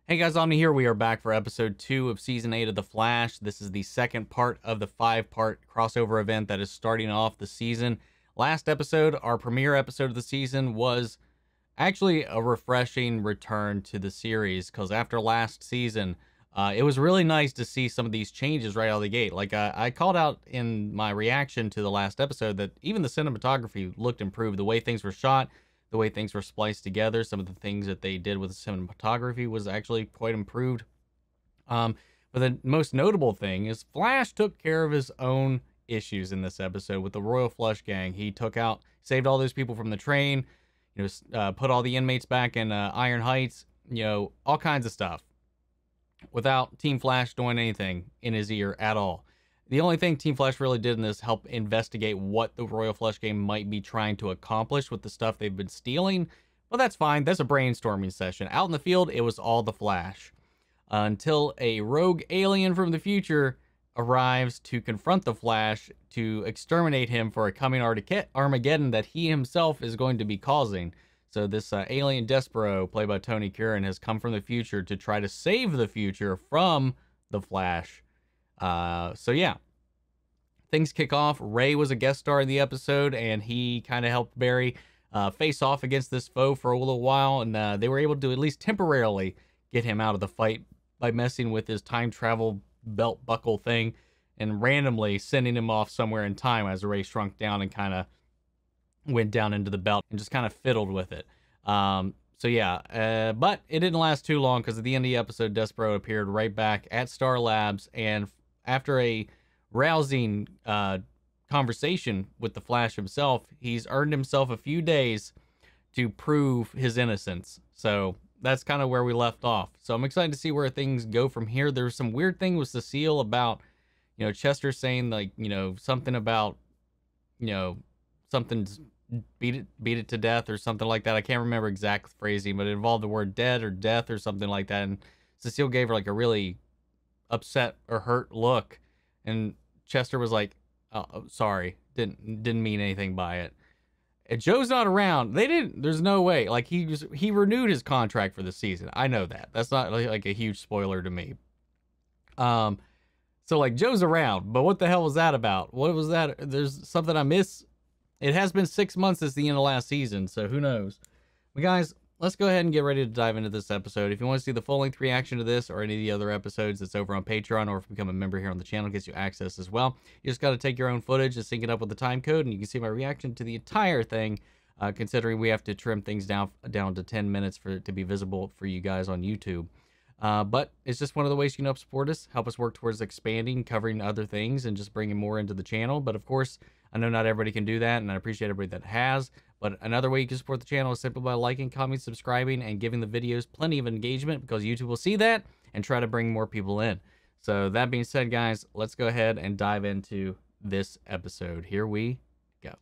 Hey guys, Omni here. We are back for episode 2 of season 8 of The Flash. This is the second part of the 5-part crossover event that is starting off the season. Last episode, our premiere episode of the season, was actually a refreshing return to the series, because after last season, it was really nice to see some of these changes right out of the gate. Like I called out in my reaction to the last episode that even the cinematography looked improved. The way things were shot, the way things were spliced together, some of the things that they did with the cinematography was actually quite improved. But the most notable thing is Flash took care of his own issues in this episode with the Royal Flush Gang. He saved all those people from the train, put all the inmates back in Iron Heights, all kinds of stuff, without Team Flash doing anything in his ear at all. The only thing Team Flash really did in this help investigate what the Royal Flush Gang might be trying to accomplish with the stuff they've been stealing. Well, that's fine. That's a brainstorming session. Out in the field, it was all the Flash. Until a rogue alien from the future arrives to confront the Flash to exterminate him for a coming Armageddon that he himself is going to be causing. So this alien Despero, played by Tony Curran, has come from the future to try to save the future from the Flash. So yeah, things kick off. Ray was a guest star in the episode, and he kind of helped Barry face off against this foe for a little while, and they were able to at least temporarily get him out of the fight by messing with his time travel belt buckle thing and randomly sending him off somewhere in time as Ray shrunk down and kind of went down into the belt and just kind of fiddled with it. So yeah, but it didn't last too long, because at the end of the episode, Despero appeared right back at Star Labs, and after a rousing conversation with the Flash himself, he's earned himself a few days to prove his innocence. So that's kind of where we left off. So I'm excited to see where things go from here. There's some weird thing with Cecile about, Chester saying, like, something about, something's beat it to death or something like that. I can't remember exact phrasing, but it involved the word dead or death or something like that. And Cecile gave her like a really upset or hurt look, and Chester was like, "Oh, sorry, didn't mean anything by it." And Joe's not around. There's no way. Like, he renewed his contract for the season. I know that. That's not like a huge spoiler to me. So like, Joe's around, but what the hell was that about? What was that? There's something I miss. It has been 6 months since the end of last season, so who knows? But guys, let's go ahead and get ready to dive into this episode. If you want to see the full-length reaction to this or any of the other episodes, it's over on Patreon, or if you become a member here on the channel, it gets you access as well. You just got to take your own footage and sync it up with the time code, and you can see my reaction to the entire thing, considering we have to trim things down to 10 minutes for it to be visible for you guys on YouTube. But it's just one of the ways you can help support us, help us work towards expanding, covering other things, and just bringing more into the channel. But of course, I know not everybody can do that, and I appreciate everybody that has. But another way you can support the channel is simply by liking, commenting, subscribing, and giving the videos plenty of engagement, because YouTube will see that and try to bring more people in. So that being said, guys, let's go ahead and dive into this episode. Here we go.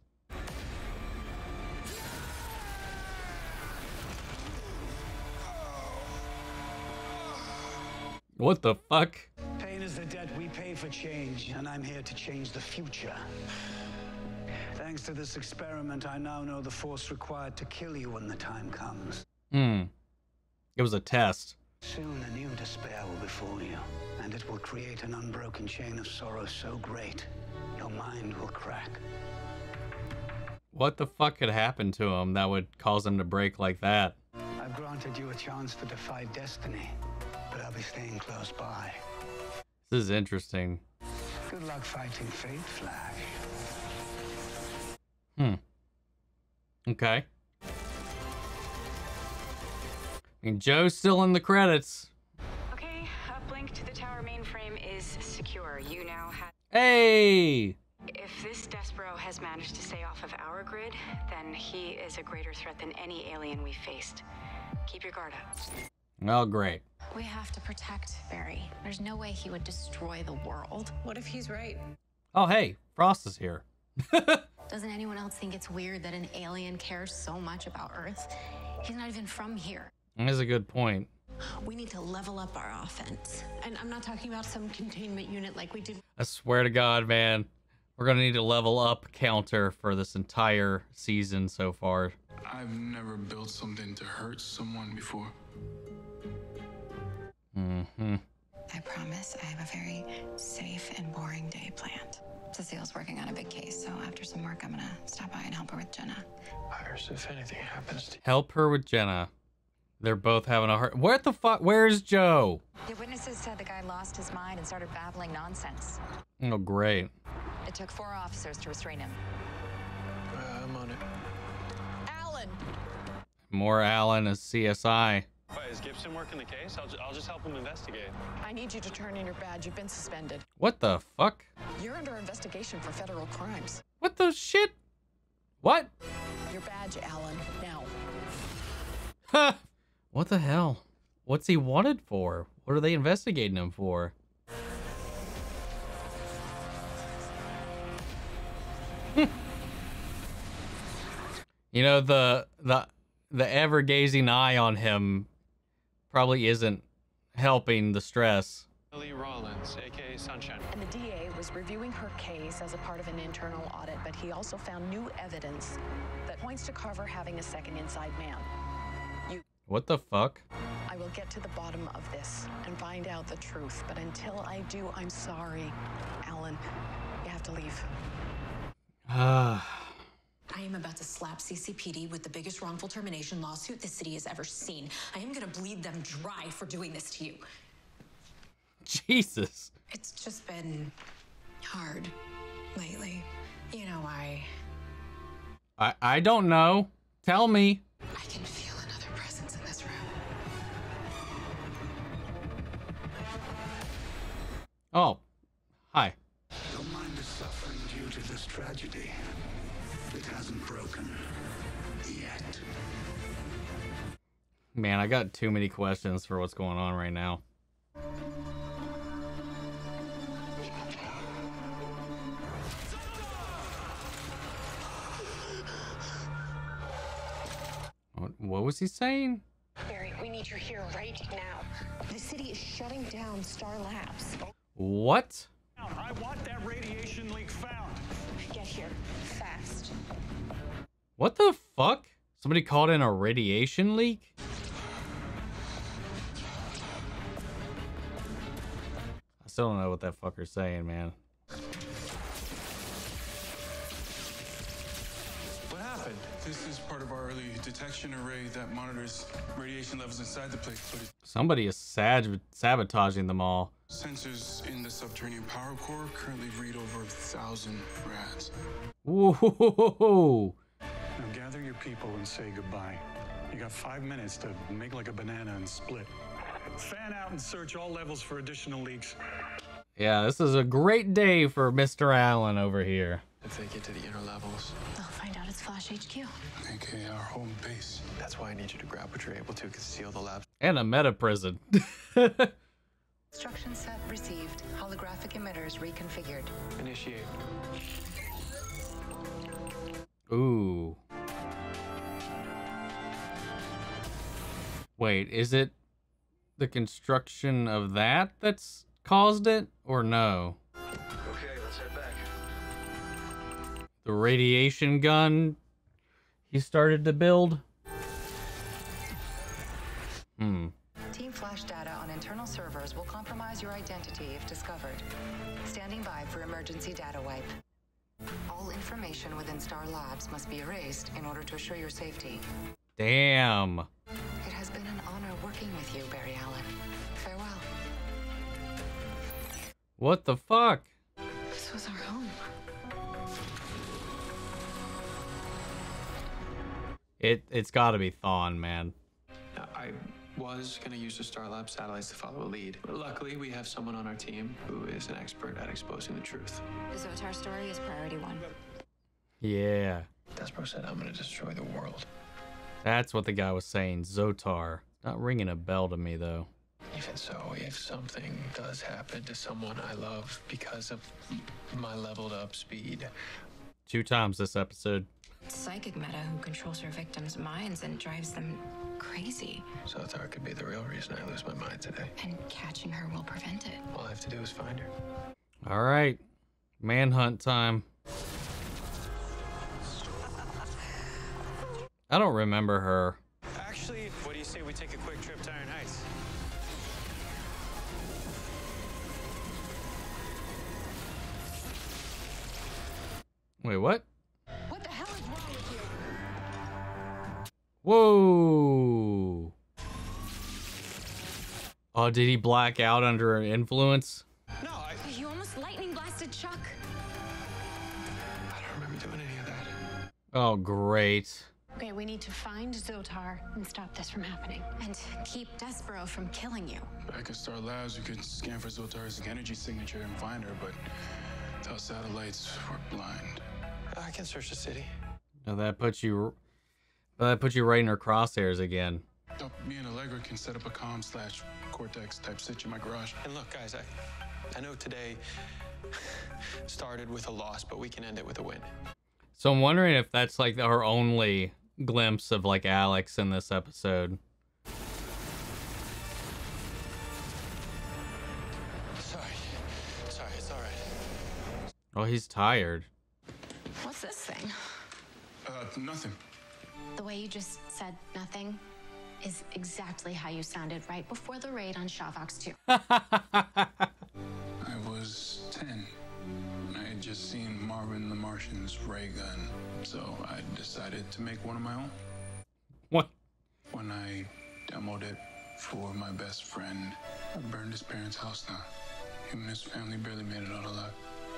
What the fuck? Pain is the debt we pay for change, and I'm here to change the future. Thanks to this experiment, I now know the force required to kill you when the time comes. It was a test. Soon a new despair will befall you, and it will create an unbroken chain of sorrow so great, your mind will crack. What the fuck could happen to him that would cause him to break like that? I've granted you a chance to defy destiny, but I'll be staying close by. This is interesting. Good luck fighting fate, Flash. Okay. I mean, Joe's still in the credits. Okay, uplink to the tower mainframe is secure. You now have... Hey! If this Despero has managed to stay off of our grid, then he is a greater threat than any alien we faced. Keep your guard up. Oh, great. We have to protect Barry. There's no way he would destroy the world. What if he's right? Oh, hey, Frost is here. Doesn't anyone else think it's weird that an alien cares so much about Earth? He's not even from here. That's a good point. We need to level up our offense. And I'm not talking about some containment unit like we did. I swear to God, man. We're going to need a level up counter for this entire season so far. I've never built something to hurt someone before. Mm-hmm. I promise I have a very safe and boring day planned. Cecile's working on a big case, so after some work, I'm gonna stop by and help her with Jenna. Iris, if anything happens to Help her with Jenna. They're both having a heart. What the fuck? Where's Joe? The witnesses said the guy lost his mind and started babbling nonsense. Oh, great. It took 4 officers to restrain him. I'm on it. Alan! More Alan as CSI. Wait, is Gibson working the case? I'll just help him investigate. I need you to turn in your badge. You've been suspended. What the fuck? You're under investigation for federal crimes. What the shit? What? Your badge, Alan, now. Huh. What the hell? What's he wanted for? What are they investigating him for? You know, the ever gazing eye on him probably isn't helping the stress. Ellie Rollins, aka Sunshine. And the DA was reviewing her case as a part of an internal audit, but he also found new evidence that points to Carver having a second inside man. What the fuck? I will get to the bottom of this and find out the truth, but until I do, I'm sorry. Alan, you have to leave. I am about to slap CCPD with the biggest wrongful termination lawsuit the city has ever seen. I am gonna bleed them dry for doing this to you. Jesus. It's just been hard lately. You know why? I don't know. Tell me. I can feel another presence in this room. Oh. Hi. Your mind is suffering due to this tragedy. It hasn't broken yet. Man, I got too many questions for what's going on right now. What was he saying? Barry, we need you here right now. The city is shutting down Star Labs. What? I want that radiation leak found. Get here, fast. What the fuck? Somebody called in a radiation leak? I still don't know what that fucker's saying, man. What happened? This is part of our early detection array that monitors radiation levels inside the place, but Somebody is sabotaging them all. sensors in the subterranean power core currently read over 1,000 rads. Whoa! Now gather your people and say goodbye. You got 5 minutes to make like a banana and split. Fan out and search all levels for additional leaks. Yeah, this is a great day for Mr. Allen over here. If they get to the inner levels, They'll find out it's Flash HQ. AKA our home base. that's why I need you to grab what you're able to conceal the labs. And a meta prison. Instruction set received. Holographic emitters reconfigured. Initiate. Ooh. Wait, is it the construction of that that's caused it, or no? Okay, let's head back. The radiation gun he started to build? Team Flash data on internal servers will compromise your identity if discovered. Standing by for emergency data wipe. All information within Star Labs must be erased in order to assure your safety. Damn. It has been an honor working with you, Barry Allen. Farewell. What the fuck? This was our home. It's gotta be Thawne, man. I was going to use the Star Lab satellites to follow a lead. But luckily, we have someone on our team who is an expert at exposing the truth. The Zotar story is priority 1. Yeah. Despero said, I'm going to destroy the world. That's what the guy was saying. Zotar. Not ringing a bell to me, though. Even so, if something does happen to someone I love because of my leveled up speed, 2 times this episode. Psychic Meta who controls her victims' minds and drives them crazy. Zotar could be the real reason I lose my mind today. And catching her will prevent it. All I have to do is find her. All right. Manhunt time. I don't remember her. Actually, what do you say we take a quick trip to Iron Heights? Wait, what? What the hell is wrong with you? Whoa. Oh, did he black out under influence? No, You almost lightning blasted Chuck. I don't remember doing any of that. Oh, great. Okay, we need to find Zotar and stop this from happening. And keep Despero from killing you. Back at Star Labs, we could scan for Zoltar's energy signature and find her, but our satellites were blind. I can search the city. Now that puts you right in her crosshairs again. Oh, me and Allegra can set up a comm/Cortex type stitch in my garage. And look, guys, I know today started with a loss, but we can end it with a win. So I'm wondering if that's like our only glimpse of like Alex in this episode. Sorry, it's all right. Oh, he's tired. What's this thing? Nothing. The way you just said nothing is exactly how you sounded right before the raid on Shawvox 2. I was 10. I had just seen Marvin the Martian's ray gun, so I decided to make one of my own. What? When I demoed it for my best friend, I burned his parents' house down. Him and his family barely made it out alive.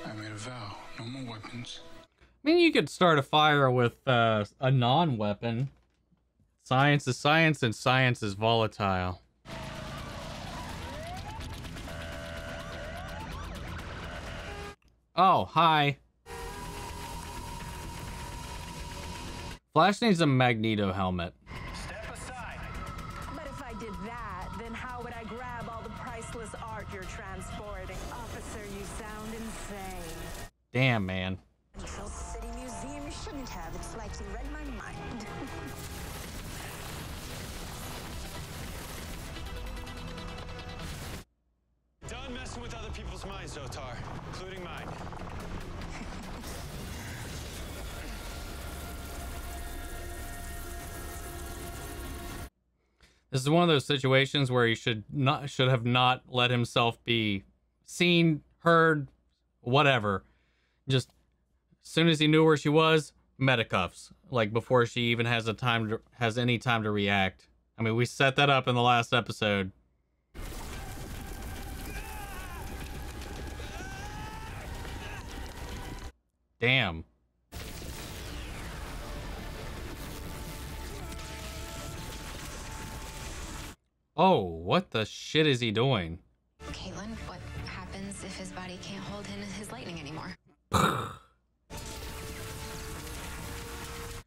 I made a vow, no more weapons. I mean, you could start a fire with a non-weapon. Science is science, and science is volatile. Oh, hi. Flash needs a Magneto helmet. Step aside. But if I did that, then how would I grab all the priceless art you're transporting? Officer, you sound insane. Damn, man. Central City Museum, you shouldn't have. It's like you read my mind. Done messing with other people's minds, Zotar, including mine. This is one of those situations where he should have not let himself be seen, heard, whatever. Just as soon as he knew where she was, medicuffs. Like before she even has any time to react. I mean, we set that up in the last episode. Damn. Oh, what the shit is he doing? Caitlin, what happens if his body can't hold in his lightning anymore?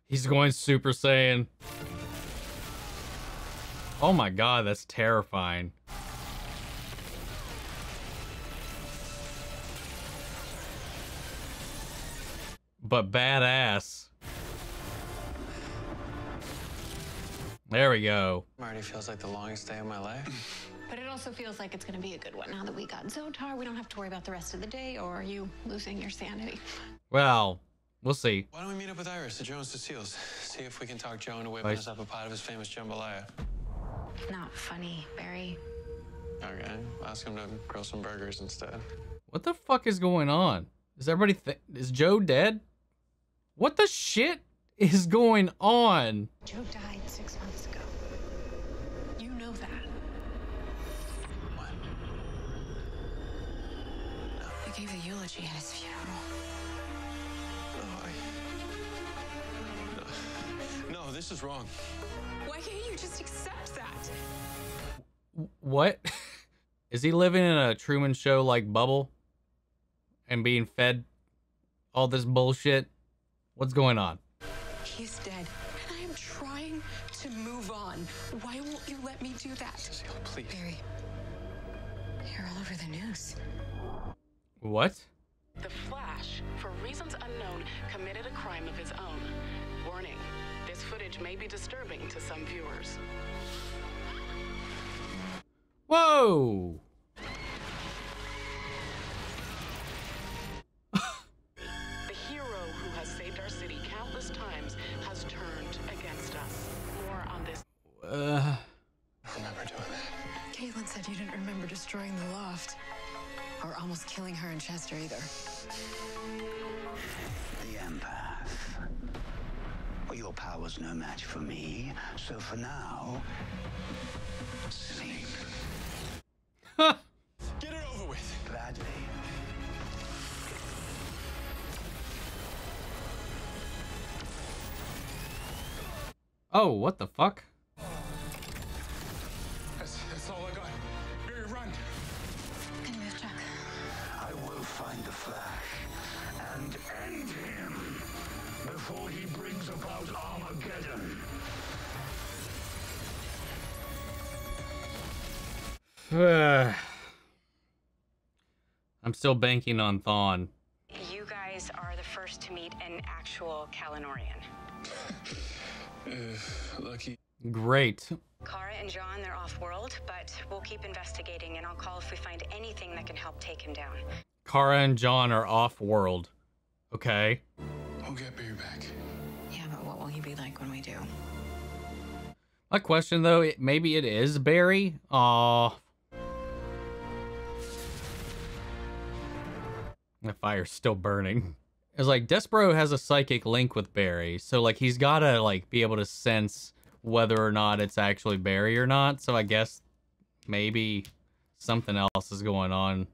He's going Super Saiyan. Oh my god, that's terrifying. But badass. There we go. Marty feels like the longest day of my life. But it also feels like it's going to be a good one. Now that we got Zotar, we don't have to worry about the rest of the day or you losing your sanity. Well, we'll see. Why don't we meet up with Iris at Jones to Seals? See if we can talk Joe into whipping us up a pot of his famous jambalaya. Not funny, Barry. Okay, ask him to grill some burgers instead. What the fuck is going on? Is everybody is Joe dead? What the shit is going on? Joe died 6 months ago. You know that. What? You gave a eulogy at his funeral. No, this is wrong. Why can't you just accept that? What? Is he living in a Truman Show like bubble? And being fed all this bullshit? What's going on? He's dead, and I am trying to move on. Why won't you let me do that? Cecile, please. Barry, you're all over the news. What? The Flash, for reasons unknown, committed a crime of his own. Warning, this footage may be disturbing to some viewers. Whoa! The hero who has saved our city countless times has turned against us. More on this. I remember doing that. Caitlin said you didn't remember destroying the loft. Or almost killing her and Chester either. The end. your power's no match for me. So for now, sleep. Get it over with. Gladly. Oh, what the fuck? That's all I got. Barry, run. Can you move, Chuck? I will find the Flash and end him before he brings about Armageddon. I'm still banking on Thawne. You guys are the first to meet an actual Kalanorian. Lucky. Great. Kara and John, they're off-world, but we'll keep investigating, and I'll call if we find anything that can help take him down. Kara and John are off-world. Okay. We'll get Barry back. Yeah, but what will he be like when we do? My question, though, maybe it is Barry? Aw. The fire's still burning. It's like Despero has a psychic link with Barry, so like he's gotta like be able to sense whether or not it's actually Barry or not. So I guess maybe something else is going on.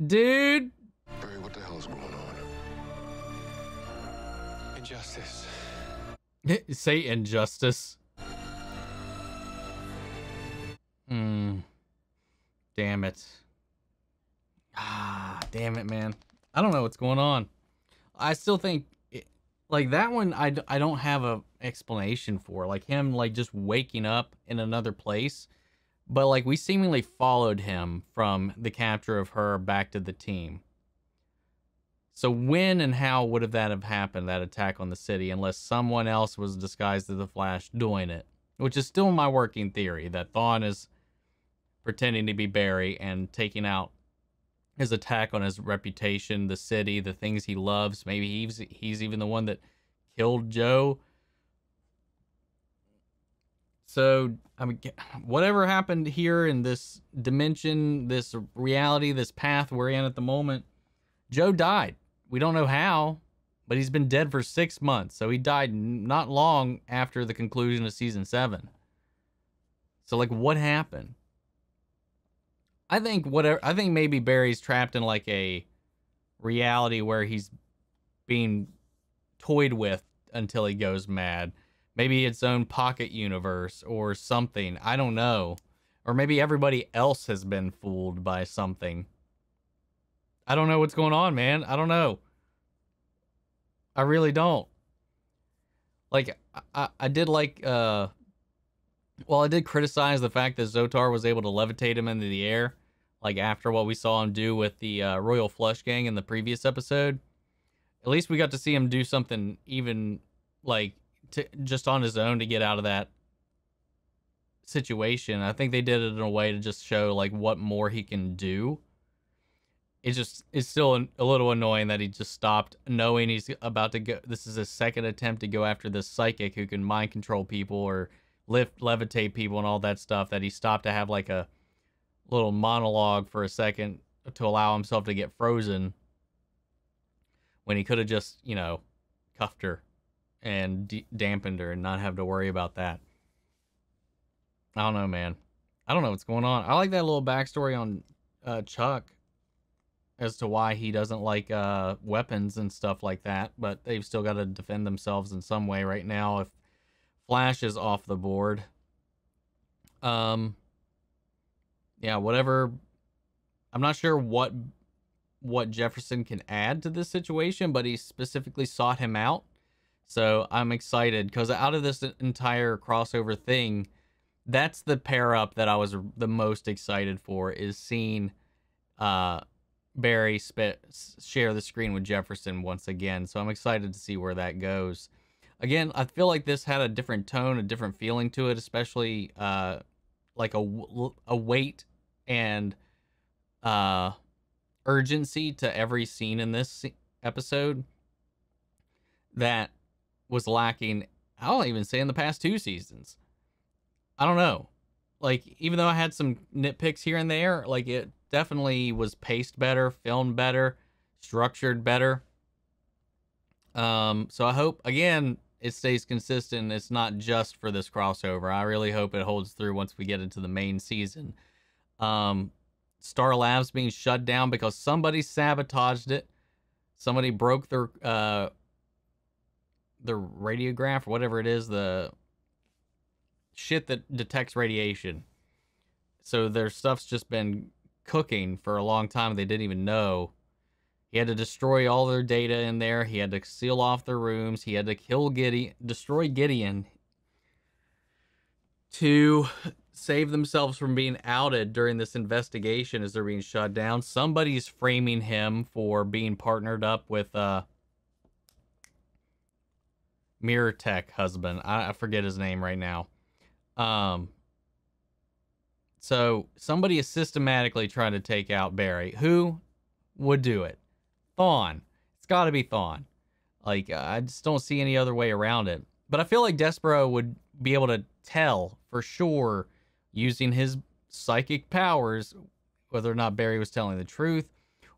Dude. Barry, what the hell's going on? Injustice. Say injustice. Damn it. Ah, damn it, man. I don't know what's going on. I still think, like, that one I don't have a explanation for. Like, him, like, just waking up in another place. But, like, we seemingly followed him from the capture of her back to the team. So when and how would that have happened, that attack on the city, unless someone else was disguised as the Flash doing it? Which is still my working theory, that Thawne is pretending to be Barry and taking out his attack on his reputation, the city, the things he loves. Maybe he's even the one that killed Joe. So, I mean, whatever happened here in this dimension, this reality, this path we're in at the moment, Joe died. We don't know how, but he's been dead for 6 months. So he died not long after the conclusion of season 7. So, like, what happened? I think maybe Barry's trapped in like a reality where he's being toyed with until he goes mad. Maybe its own pocket universe or something. I don't know. Or maybe everybody else has been fooled by something. I don't know what's going on, man. I don't know. I really don't. Like, I did like, well, I did criticize the fact that Zotar was able to levitate him into the air, like after what we saw him do with the Royal Flush Gang in the previous episode. At least we got to see him do something even, like, just on his own to get out of that situation. I think they did it in a way to just show, like, what more he can do. It's still a little annoying that he just stopped, knowing he's about to go. This is his second attempt to go after this psychic who can mind control people or levitate people and all that stuff, that he stopped to have like a little monologue for a second to allow himself to get frozen when he could have just, you know, cuffed her and dampened her and not have to worry about that. I don't know, man. I don't know what's going on. I like that little backstory on Chuck as to why he doesn't like weapons and stuff like that, but they've still got to defend themselves in some way right now if Flash is off the board. Yeah, whatever. I'm not sure what Jefferson can add to this situation, but he specifically sought him out. So I'm excited because out of this entire crossover thing, that's the pair up that I was the most excited for, is seeing Barry share the screen with Jefferson once again. So I'm excited to see where that goes. Again, I feel like this had a different tone, a different feeling to it, especially like a weight and urgency to every scene in this episode that was lacking. I'll even say in the past 2 seasons. I don't know. Like, even though I had some nitpicks here and there, like, it definitely was paced better, filmed better, structured better. So I hope, again, it stays consistent. It's not just for this crossover. I really hope it holds through once we get into the main season. Star Labs being shut down because somebody sabotaged it. Somebody broke their radiograph, or whatever it is, the shit that detects radiation. So their stuff's just been cooking for a long time. They didn't even know. He had to destroy all their data in there. He had to seal off their rooms. He had to destroy Gideon to save themselves from being outed during this investigation as they're being shut down. Somebody's framing him for being partnered up with Mirror Tech husband. I forget his name right now. So somebody is systematically trying to take out Barry. Who would do it? Thawne. It's got to be Thawne. Like, I just don't see any other way around it. But I feel like Despero would be able to tell for sure, using his psychic powers, whether or not Barry was telling the truth,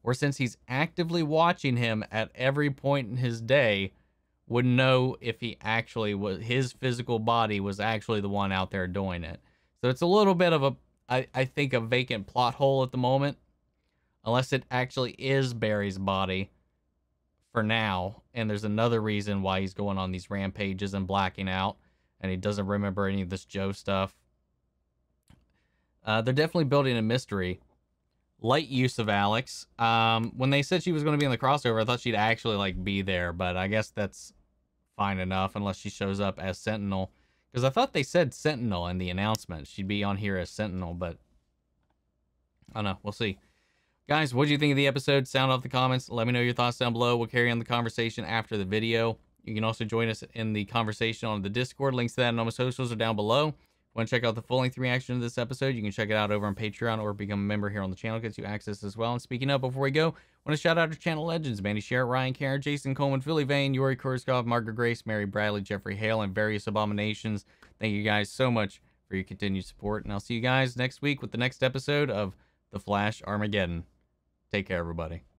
or since he's actively watching him at every point in his day, would know if he actually was, his physical body was actually the one out there doing it. So it's a little bit of I think, a vacant plot hole at the moment, unless it actually is Barry's body for now, and there's another reason why he's going on these rampages and blacking out, and he doesn't remember any of this Joe stuff. They're definitely building a mystery. Light use of Alex. When they said she was going to be in the crossover, I thought she'd actually, like, be there, but I guess that's fine enough unless she shows up as Sentinel. Because I thought they said Sentinel in the announcement. She'd be on here as Sentinel, but I don't know. We'll see. Guys, what do you think of the episode? Sound off the comments. Let me know your thoughts down below. We'll carry on the conversation after the video. You can also join us in the conversation on the Discord. Links to that and all my socials are down below. Want to check out the full-length reaction to this episode, you can check it out over on Patreon or become a member here on the channel. Gets you access as well. And speaking of, before we go, want to shout out our channel legends, Mandy Sherritt, Ryan Karen, Jason Coleman, Philly Vane, Yuri Kurskov, Margaret Grace, Mary Bradley, Jeffrey Hale, and various abominations. Thank you guys so much for your continued support. And I'll see you guys next week with the next episode of The Flash Armageddon. Take care, everybody.